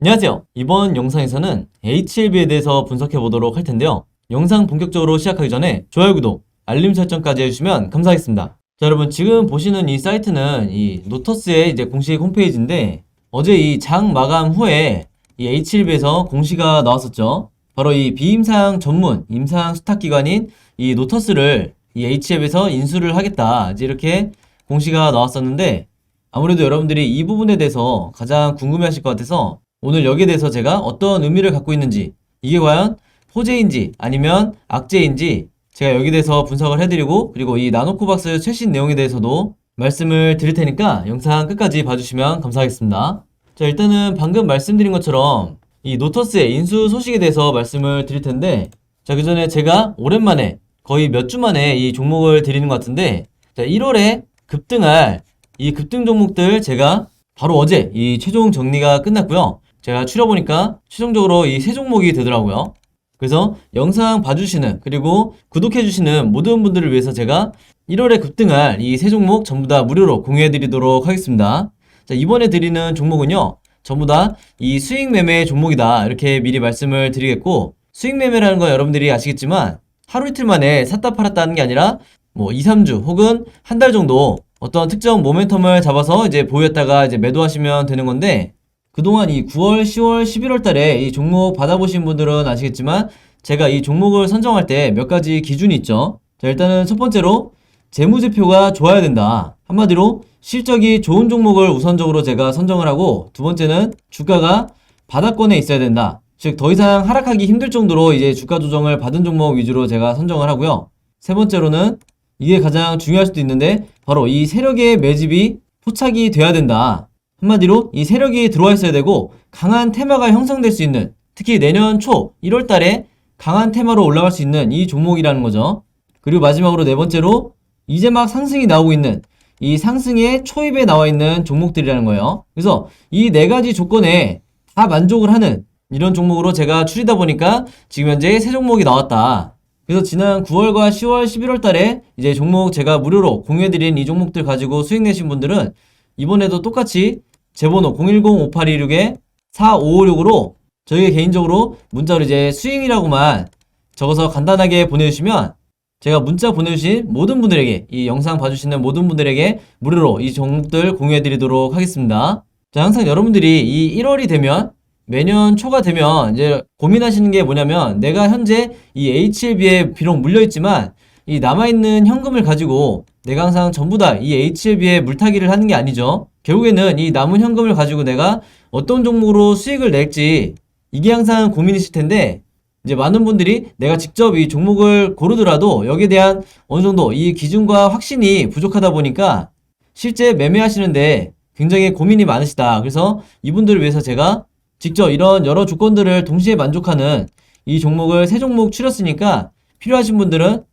안녕하세요. 이번 영상에서는 HLB에 대해서 분석해 보도록 할 텐데요. 영상 본격적으로 시작하기 전에 좋아요, 구독, 알림 설정까지 해주시면 감사하겠습니다. 자, 여러분 지금 보시는 이 사이트는 이 노터스의 이제 공식 홈페이지인데 어제 이 장 마감 후에 이 HLB에서 공시가 나왔었죠. 바로 이 비임상 전문 임상 수탁기관인 이 노터스를 이 HLB에서 인수를 하겠다, 이제 이렇게 공시가 나왔었는데 아무래도 여러분들이 이 부분에 대해서 가장 궁금해하실 것 같아서 오늘 여기에 대해서 제가 어떤 의미를 갖고 있는지, 이게 과연 호재인지 아니면 악재인지 제가 여기에 대해서 분석을 해드리고, 그리고 이 나노코박스 최신 내용에 대해서도 말씀을 드릴 테니까 영상 끝까지 봐주시면 감사하겠습니다. 자, 일단은 방금 말씀드린 것처럼 이 노터스의 인수 소식에 대해서 말씀을 드릴 텐데, 자, 그 전에 제가 오랜만에 거의 몇 주 만에 이 종목을 드리는 것 같은데, 자, 1월에 급등할 이 급등 종목들 제가 바로 어제 이 최종 정리가 끝났고요. 제가 추려보니까 최종적으로 이 세 종목이 되더라고요. 그래서 영상 봐주시는, 그리고 구독해주시는 모든 분들을 위해서 제가 1월에 급등할 이 세 종목 전부 다 무료로 공유해드리도록 하겠습니다. 자, 이번에 드리는 종목은요, 전부 다 이 수익 매매 종목이다, 이렇게 미리 말씀을 드리겠고, 수익 매매라는 건 여러분들이 아시겠지만 하루 이틀 만에 샀다 팔았다 하는 게 아니라 뭐 2, 3주 혹은 한 달 정도 어떤 특정 모멘텀을 잡아서 이제 보였다가 이제 매도하시면 되는 건데, 그동안 이 9월, 10월, 11월 달에 이 종목 받아보신 분들은 아시겠지만 제가 이 종목을 선정할 때 몇 가지 기준이 있죠. 자, 일단은 첫 번째로 재무제표가 좋아야 된다. 한마디로 실적이 좋은 종목을 우선적으로 제가 선정을 하고, 두 번째는 주가가 바닥권에 있어야 된다. 즉 더 이상 하락하기 힘들 정도로 이제 주가 조정을 받은 종목 위주로 제가 선정을 하고요. 세 번째로는 이게 가장 중요할 수도 있는데 바로 이 세력의 매집이 포착이 돼야 된다. 한마디로 이 세력이 들어와 있어야 되고 강한 테마가 형성될 수 있는, 특히 내년 초 1월 달에 강한 테마로 올라갈 수 있는 이 종목이라는 거죠. 그리고 마지막으로 네 번째로 이제 막 상승이 나오고 있는 이 상승의 초입에 나와 있는 종목들이라는 거예요. 그래서 이 네 가지 조건에 다 만족을 하는 이런 종목으로 제가 추리다 보니까 지금 현재 세 종목이 나왔다. 그래서 지난 9월과 10월, 11월 달에 이제 종목 제가 무료로 공유해드린 이 종목들 가지고 수익 내신 분들은 이번에도 똑같이 제 번호 010-5826-4556으로 저희가 개인적으로 문자로 이제 수익이라고만 적어서 간단하게 보내주시면 제가 문자 보내주신 모든 분들에게, 이 영상 봐주시는 모든 분들에게 무료로 이 종목들 공유해드리도록 하겠습니다. 자, 항상 여러분들이 이 1월이 되면, 매년 초가 되면 이제 고민하시는 게 뭐냐면, 내가 현재 이 HLB에 비록 물려있지만 이 남아있는 현금을 가지고 내가 항상 전부 다 이 HLB에 물타기를 하는 게 아니죠. 결국에는 이 남은 현금을 가지고 내가 어떤 종목으로 수익을 낼지, 이게 항상 고민이실 텐데, 이제 많은 분들이 내가 직접 이 종목을 고르더라도 여기에 대한 어느 정도 이 기준과 확신이 부족하다 보니까 실제 매매하시는데 굉장히 고민이 많으시다. 그래서 이분들을 위해서 제가 직접 이런 여러 조건들을 동시에 만족하는 이 종목을 세 종목 추렸으니까 필요하신 분들은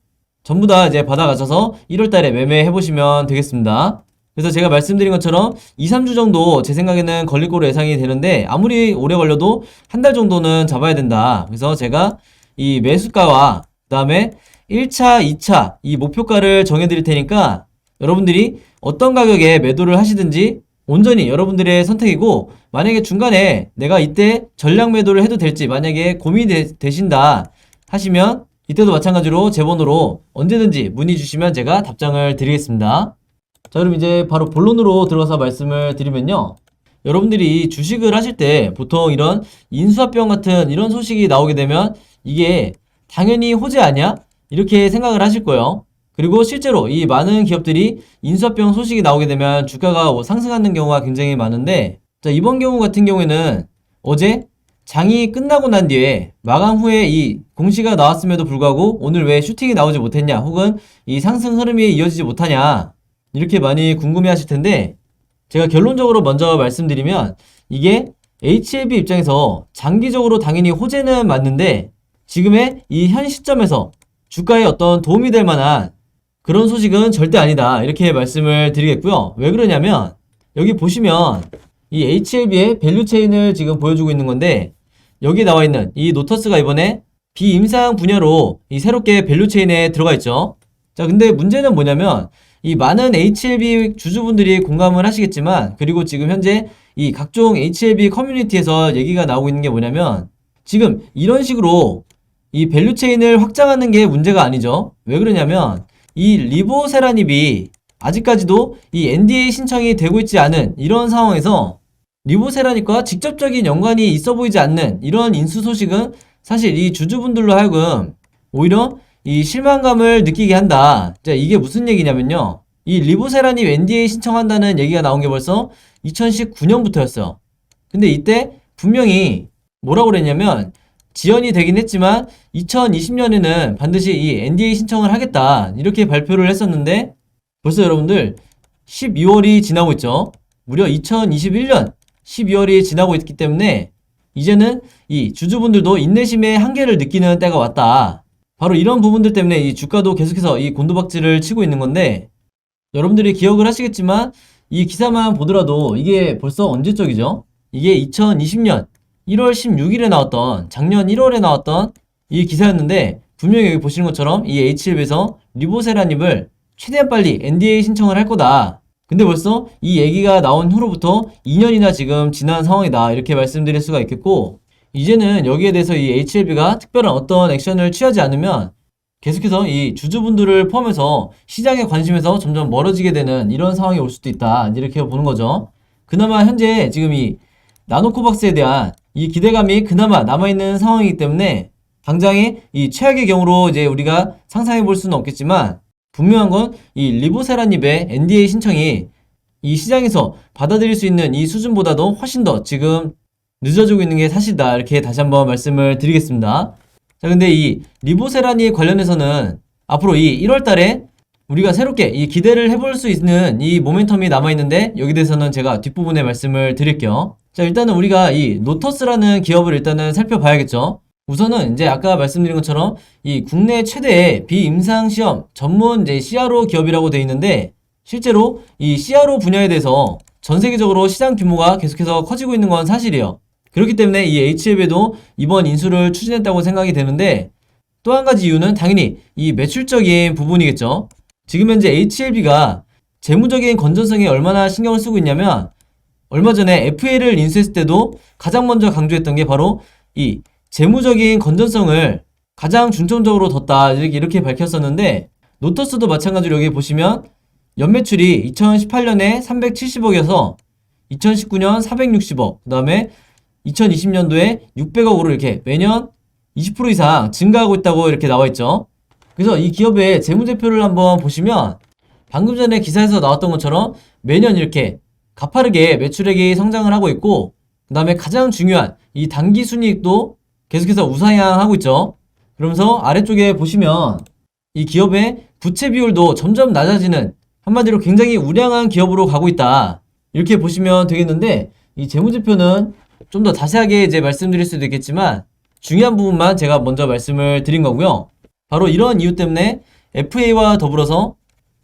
전부 다 이제 받아가셔서 1월 달에 매매해 보시면 되겠습니다. 그래서 제가 말씀드린 것처럼 2, 3주 정도 제 생각에는 걸릴 거로 예상이 되는데, 아무리 오래 걸려도 한 달 정도는 잡아야 된다. 그래서 제가 이 매수가와 그 다음에 1차, 2차 이 목표가를 정해 드릴 테니까 여러분들이 어떤 가격에 매도를 하시든지 온전히 여러분들의 선택이고, 만약에 중간에 내가 이때 전량 매도를 해도 될지 만약에 고민이 되신다 하시면 이때도 마찬가지로 제 번호로 언제든지 문의 주시면 제가 답장을 드리겠습니다. 자, 그럼 이제 바로 본론으로 들어가서 말씀을 드리면요, 여러분들이 주식을 하실 때 보통 이런 인수합병 같은 이런 소식이 나오게 되면 이게 당연히 호재 아니야? 이렇게 생각을 하실 거예요. 그리고 실제로 이 많은 기업들이 인수합병 소식이 나오게 되면 주가가 상승하는 경우가 굉장히 많은데, 자, 이번 경우 같은 경우에는 어제 장이 끝나고 난 뒤에 마감 후에 이 공시가 나왔음에도 불구하고 오늘 왜 슈팅이 나오지 못했냐, 혹은 이 상승 흐름이 이어지지 못하냐, 이렇게 많이 궁금해 하실 텐데, 제가 결론적으로 먼저 말씀드리면 이게 HLB 입장에서 장기적으로 당연히 호재는 맞는데 지금의 이 현 시점에서 주가에 어떤 도움이 될 만한 그런 소식은 절대 아니다, 이렇게 말씀을 드리겠고요. 왜 그러냐면 여기 보시면 이 HLB의 밸류체인을 지금 보여주고 있는 건데, 여기 나와 있는 이 노터스가 이번에 비임상 분야로 이 새롭게 밸류체인에 들어가 있죠. 자, 근데 문제는 뭐냐면 이 많은 HLB 주주분들이 공감을 하시겠지만, 그리고 지금 현재 이 각종 HLB 커뮤니티에서 얘기가 나오고 있는 게 뭐냐면 지금 이런 식으로 이 밸류체인을 확장하는 게 문제가 아니죠. 왜 그러냐면 이 리보세라닙이 아직까지도 이 NDA 신청이 되고 있지 않은 이런 상황에서 리보세라닙과 직접적인 연관이 있어 보이지 않는 이런 인수 소식은 사실 이 주주분들로 하여금 오히려 이 실망감을 느끼게 한다. 자, 이게 무슨 얘기냐면요. 이 리보세라닙 NDA 신청한다는 얘기가 나온 게 벌써 2019년부터였어요. 근데 이때 분명히 뭐라고 그랬냐면 지연이 되긴 했지만 2020년에는 반드시 이 NDA 신청을 하겠다 이렇게 발표를 했었는데 벌써 여러분들 12월이 지나고 있죠. 무려 2021년 12월이 지나고 있기 때문에 이제는 이 주주분들도 인내심의 한계를 느끼는 때가 왔다. 바로 이런 부분들 때문에 이 주가도 계속해서 이 곤두박질을 치고 있는 건데 여러분들이 기억을 하시겠지만 이 기사만 보더라도 이게 벌써 언제적이죠? 이게 2020년 1월 16일에 나왔던 작년 1월에 나왔던 이 기사였는데 분명히 여기 보시는 것처럼 이 HLB에서 리보세라닙을 최대한 빨리 NDA 신청을 할 거다. 근데 벌써 이 얘기가 나온 후로부터 2년이나 지금 지난 상황이다 이렇게 말씀드릴 수가 있겠고 이제는 여기에 대해서 이 HLB가 특별한 어떤 액션을 취하지 않으면 계속해서 이 주주분들을 포함해서 시장의 관심에서 점점 멀어지게 되는 이런 상황이 올 수도 있다 이렇게 보는 거죠. 그나마 현재 지금 이 나노코박스에 대한 이 기대감이 그나마 남아있는 상황이기 때문에 당장의 이 최악의 경우로 이제 우리가 상상해 볼 수는 없겠지만 분명한 건 이 리보세라닙의 NDA 신청이 이 시장에서 받아들일 수 있는 이 수준보다도 훨씬 더 지금 늦어지고 있는 게 사실이다 이렇게 다시 한번 말씀을 드리겠습니다. 자, 근데 이 리보세라닙 관련해서는 앞으로 이 1월 달에 우리가 새롭게 이 기대를 해볼 수 있는 이 모멘텀이 남아있는데 여기 대해서는 제가 뒷부분에 말씀을 드릴게요. 자, 일단은 우리가 이 노터스라는 기업을 일단은 살펴봐야겠죠. 우선은 이제 아까 말씀드린 것처럼 이 국내 최대의 비임상시험 전문 이제 CRO 기업이라고 되어 있는데 실제로 이 CRO 분야에 대해서 전 세계적으로 시장 규모가 계속해서 커지고 있는 건 사실이에요. 그렇기 때문에 이 HLB도 이번 인수를 추진했다고 생각이 되는데 또 한 가지 이유는 당연히 이 매출적인 부분이겠죠. 지금 현재 HLB가 재무적인 건전성에 얼마나 신경을 쓰고 있냐면 얼마 전에 FA를 인수했을 때도 가장 먼저 강조했던 게 바로 이 재무적인 건전성을 가장 중점적으로 뒀다 이렇게 밝혔었는데 노터스도 마찬가지로 여기 보시면 연매출이 2018년에 370억이어서 2019년 460억 그 다음에 2020년도에 600억으로 이렇게 매년 20% 이상 증가하고 있다고 이렇게 나와 있죠. 그래서 이 기업의 재무제표를 한번 보시면 방금 전에 기사에서 나왔던 것처럼 매년 이렇게 가파르게 매출액이 성장을 하고 있고 그 다음에 가장 중요한 이 당기순이익도 계속해서 우상향하고 있죠. 그러면서 아래쪽에 보시면 이 기업의 부채 비율도 점점 낮아지는 한마디로 굉장히 우량한 기업으로 가고 있다 이렇게 보시면 되겠는데 이 재무제표는 좀 더 자세하게 이제 말씀드릴 수도 있겠지만 중요한 부분만 제가 먼저 말씀을 드린 거고요. 바로 이런 이유 때문에 FA와 더불어서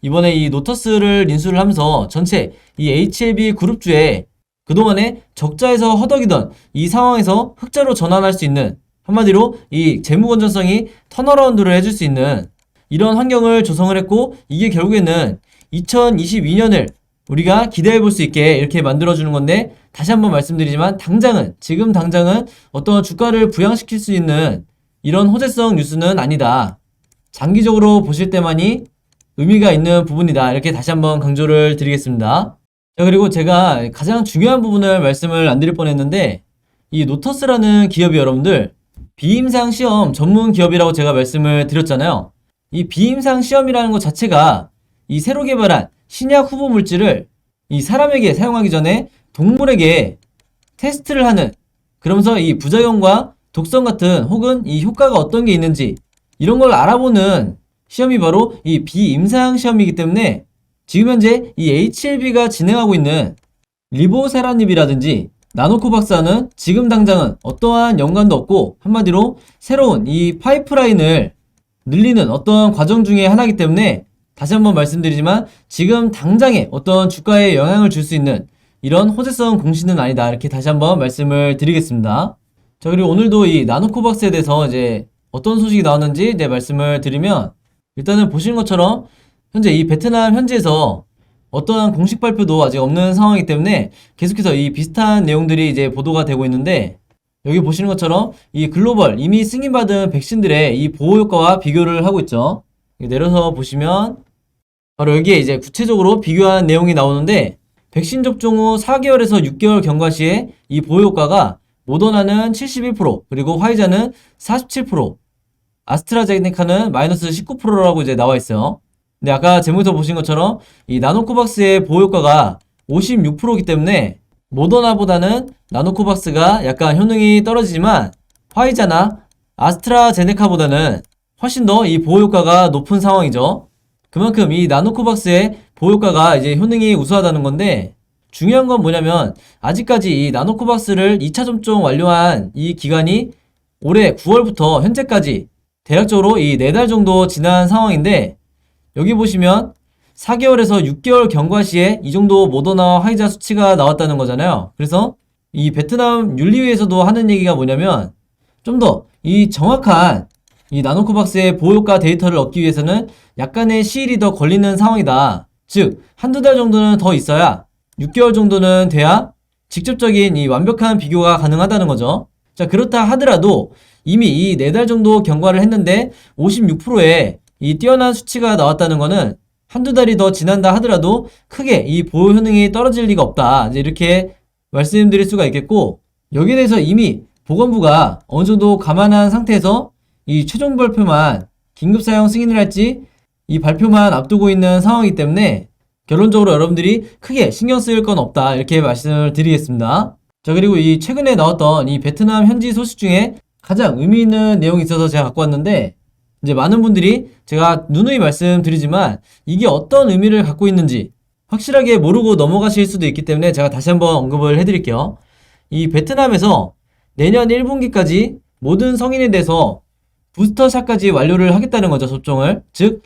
이번에 이 노터스를 인수를 하면서 전체 이 HLB 그룹주에 그동안에 적자에서 허덕이던 이 상황에서 흑자로 전환할 수 있는 한마디로 이 재무 건전성이 턴어라운드를 해줄 수 있는 이런 환경을 조성을 했고 이게 결국에는 2022년을 우리가 기대해 볼 수 있게 이렇게 만들어주는 건데 다시 한번 말씀드리지만 지금 당장은 어떤 주가를 부양시킬 수 있는 이런 호재성 뉴스는 아니다. 장기적으로 보실 때만이 의미가 있는 부분이다. 이렇게 다시 한번 강조를 드리겠습니다. 자, 그리고 제가 가장 중요한 부분을 말씀을 안 드릴 뻔했는데 이 노터스라는 기업이 여러분들 비임상 시험 전문 기업이라고 제가 말씀을 드렸잖아요. 이 비임상 시험이라는 것 자체가 이 새로 개발한 신약 후보 물질을 이 사람에게 사용하기 전에 동물에게 테스트를 하는 그러면서 이 부작용과 독성 같은 혹은 이 효과가 어떤 게 있는지 이런 걸 알아보는 시험이 바로 이 비임상 시험이기 때문에 지금 현재 이 HLB가 진행하고 있는 리보세라닙이라든지 나노코박사는 지금 당장은 어떠한 연관도 없고 한마디로 새로운 이 파이프라인을 늘리는 어떤 과정 중에 하나이기 때문에 다시 한번 말씀드리지만 지금 당장에 어떤 주가에 영향을 줄 수 있는 이런 호재성 공시는 아니다 이렇게 다시 한번 말씀을 드리겠습니다. 자, 그리고 오늘도 이 나노코박스에 대해서 이제 어떤 소식이 나왔는지 이제 말씀을 드리면 일단은 보시는 것처럼 현재 이 베트남 현지에서 어떠한 공식 발표도 아직 없는 상황이기 때문에 계속해서 이 비슷한 내용들이 이제 보도가 되고 있는데, 여기 보시는 것처럼 이 글로벌 이미 승인받은 백신들의 이 보호 효과와 비교를 하고 있죠. 내려서 보시면 바로 여기에 이제 구체적으로 비교한 내용이 나오는데, 백신 접종 후 4개월에서 6개월 경과 시에 이 보호 효과가 모더나는 71%, 그리고 화이자는 47%, 아스트라제네카는 마이너스 19%라고 이제 나와 있어요. 근데 아까 제목에서 보신 것처럼 이 나노코박스의 보호 효과가 56%이기 때문에 모더나보다는 나노코박스가 약간 효능이 떨어지지만 화이자나 아스트라제네카보다는 훨씬 더 이 보호 효과가 높은 상황이죠. 그만큼 이 나노코박스의 보호 효과가 이제 효능이 우수하다는 건데, 중요한 건 뭐냐면 아직까지 이 나노코박스를 2차 접종 완료한 이 기간이 올해 9월부터 현재까지 대략적으로 이 4달 정도 지난 상황인데, 여기 보시면 4개월에서 6개월 경과 시에 이 정도 모더나와 화이자 수치가 나왔다는 거잖아요. 그래서 이 베트남 윤리위에서도 하는 얘기가 뭐냐면, 좀 더 이 정확한 이 나노코박스의 보호 효과 데이터를 얻기 위해서는 약간의 시일이 더 걸리는 상황이다. 즉, 한두 달 정도는 더 있어야, 6개월 정도는 돼야 직접적인 이 완벽한 비교가 가능하다는 거죠. 자, 그렇다 하더라도 이미 이 4달 정도 경과를 했는데 56%의 이 뛰어난 수치가 나왔다는 거는 한두 달이 더 지난다 하더라도 크게 이 보호 효능이 떨어질 리가 없다. 이제 이렇게 말씀드릴 수가 있겠고, 여기에 대해서 이미 보건부가 어느 정도 감안한 상태에서 이 최종 발표만 긴급 사용 승인을 할지 이 발표만 앞두고 있는 상황이기 때문에 결론적으로 여러분들이 크게 신경 쓸 건 없다, 이렇게 말씀을 드리겠습니다. 자, 그리고 이 최근에 나왔던 이 베트남 현지 소식 중에 가장 의미 있는 내용이 있어서 제가 갖고 왔는데, 이제 많은 분들이 제가 누누이 말씀드리지만 이게 어떤 의미를 갖고 있는지 확실하게 모르고 넘어가실 수도 있기 때문에 제가 다시 한번 언급을 해드릴게요. 이 베트남에서 내년 1분기까지 모든 성인에 대해서 부스터샷까지 완료를 하겠다는 거죠, 접종을. 즉,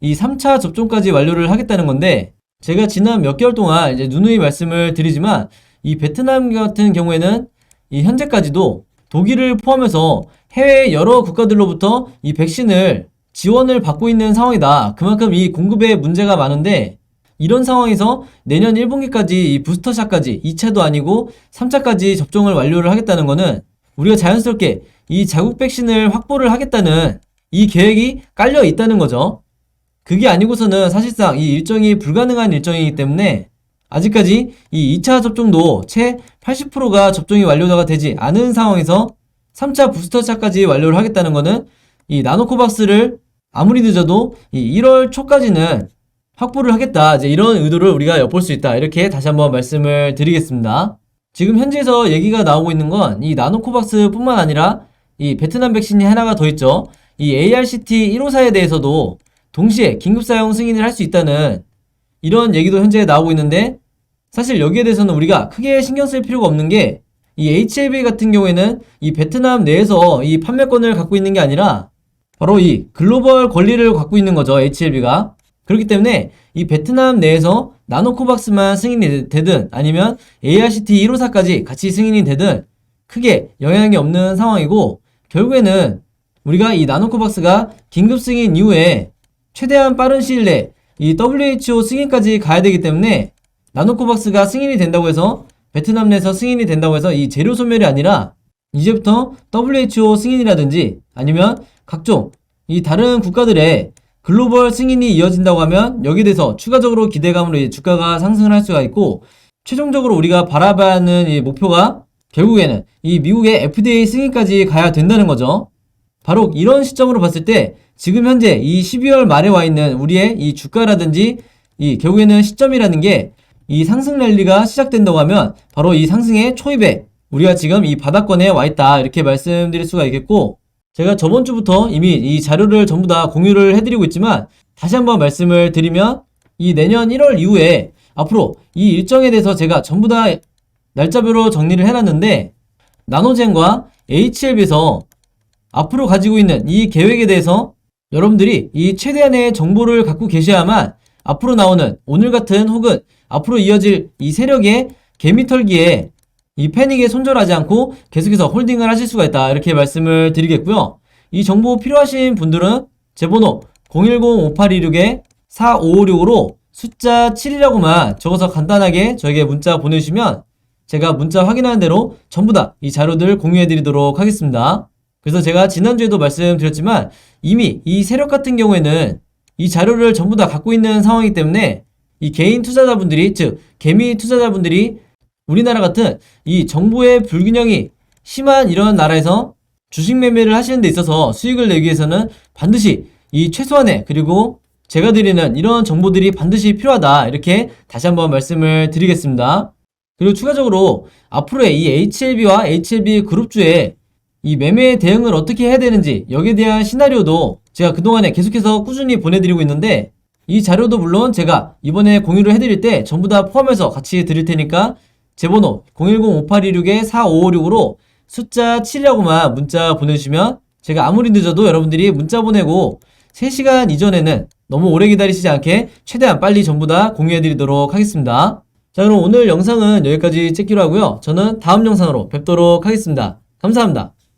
이 3차 접종까지 완료를 하겠다는 건데, 제가 지난 몇 개월 동안 이제 누누이 말씀을 드리지만 이 베트남 같은 경우에는 이 현재까지도 독일을 포함해서 해외 여러 국가들로부터 이 백신을 지원을 받고 있는 상황이다. 그만큼 이 공급에 문제가 많은데, 이런 상황에서 내년 1분기까지 이 부스터샷까지 2차도 아니고 3차까지 접종을 완료를 하겠다는 거는 우리가 자연스럽게 이 자국 백신을 확보를 하겠다는 이 계획이 깔려 있다는 거죠. 그게 아니고서는 사실상 이 일정이 불가능한 일정이기 때문에 아직까지 이 2차 접종도 채 80%가 접종이 완료가 되지 않은 상황에서 3차 부스터샷까지 완료를 하겠다는 거는 이 나노코박스를 아무리 늦어도 이 1월 초까지는 확보를 하겠다, 이제 이런 의도를 우리가 엿볼 수 있다, 이렇게 다시 한번 말씀을 드리겠습니다. 지금 현지에서 얘기가 나오고 있는 건 이 나노코박스 뿐만 아니라 이 베트남 백신이 하나가 더 있죠. 이 ARCT-154에 대해서도 동시에 긴급사용 승인을 할 수 있다는 이런 얘기도 현재 나오고 있는데, 사실 여기에 대해서는 우리가 크게 신경 쓸 필요가 없는 게, 이 HLB 같은 경우에는 이 베트남 내에서 이 판매권을 갖고 있는 게 아니라 바로 이 글로벌 권리를 갖고 있는 거죠, HLB가. 그렇기 때문에 이 베트남 내에서 나노코박스만 승인이 되든 아니면 ARCT-154까지 같이 승인이 되든 크게 영향이 없는 상황이고, 결국에는 우리가 이 나노코박스가 긴급 승인 이후에 최대한 빠른 시일 내에 이 WHO 승인까지 가야 되기 때문에, 나노코박스가 승인이 된다고 해서 베트남 내에서 승인이 된다고 해서 이 재료 소멸이 아니라 이제부터 WHO 승인이라든지 아니면 각종 이 다른 국가들의 글로벌 승인이 이어진다고 하면 여기에 대해서 추가적으로 기대감으로 이 주가가 상승을 할 수가 있고, 최종적으로 우리가 바라봐야 하는 이 목표가 결국에는 이 미국의 FDA 승인까지 가야 된다는 거죠. 바로 이런 시점으로 봤을 때 지금 현재 이 12월 말에 와 있는 우리의 이 주가라든지 이 결국에는 시점이라는 게 이 상승 랠리가 시작된다고 하면 바로 이 상승의 초입에 우리가 지금 이 바닥권에 와 있다, 이렇게 말씀드릴 수가 있겠고, 제가 저번 주부터 이미 이 자료를 전부 다 공유를 해드리고 있지만 다시 한번 말씀을 드리면, 이 내년 1월 이후에 앞으로 이 일정에 대해서 제가 전부 다 날짜별로 정리를 해놨는데, 나노젠과 HLB에서 앞으로 가지고 있는 이 계획에 대해서 여러분들이 이 최대한의 정보를 갖고 계셔야만 앞으로 나오는 오늘 같은 혹은 앞으로 이어질 이 세력의 개미털기에 이 패닉에 손절하지 않고 계속해서 홀딩을 하실 수가 있다, 이렇게 말씀을 드리겠고요. 이 정보 필요하신 분들은 제 번호 010-5826-4556으로 숫자 7이라고만 적어서 간단하게 저에게 문자 보내주시면 제가 문자 확인하는 대로 전부 다 이 자료들 공유해드리도록 하겠습니다. 그래서 제가 지난주에도 말씀드렸지만 이미 이 세력 같은 경우에는 이 자료를 전부 다 갖고 있는 상황이기 때문에 이 개인 투자자분들이, 즉 개미 투자자분들이 우리나라 같은 이 정보의 불균형이 심한 이런 나라에서 주식 매매를 하시는 데 있어서 수익을 내기 위해서는 반드시 이 최소한의, 그리고 제가 드리는 이런 정보들이 반드시 필요하다, 이렇게 다시 한번 말씀을 드리겠습니다. 그리고 추가적으로 앞으로의 이 HLB와 HLB 그룹주의 이 매매 대응을 어떻게 해야 되는지, 여기에 대한 시나리오도 제가 그동안에 계속해서 꾸준히 보내드리고 있는데, 이 자료도 물론 제가 이번에 공유를 해드릴 때 전부 다 포함해서 같이 드릴 테니까 제 번호 010-5826-4556으로 숫자 7이라고만 문자 보내주시면 제가 아무리 늦어도 여러분들이 문자 보내고 3시간 이전에는 너무 오래 기다리시지 않게 최대한 빨리 전부 다 공유해드리도록 하겠습니다. 자, 그럼 오늘 영상은 여기까지 찍기로 하고요. 저는 다음 영상으로 뵙도록 하겠습니다. 감사합니다.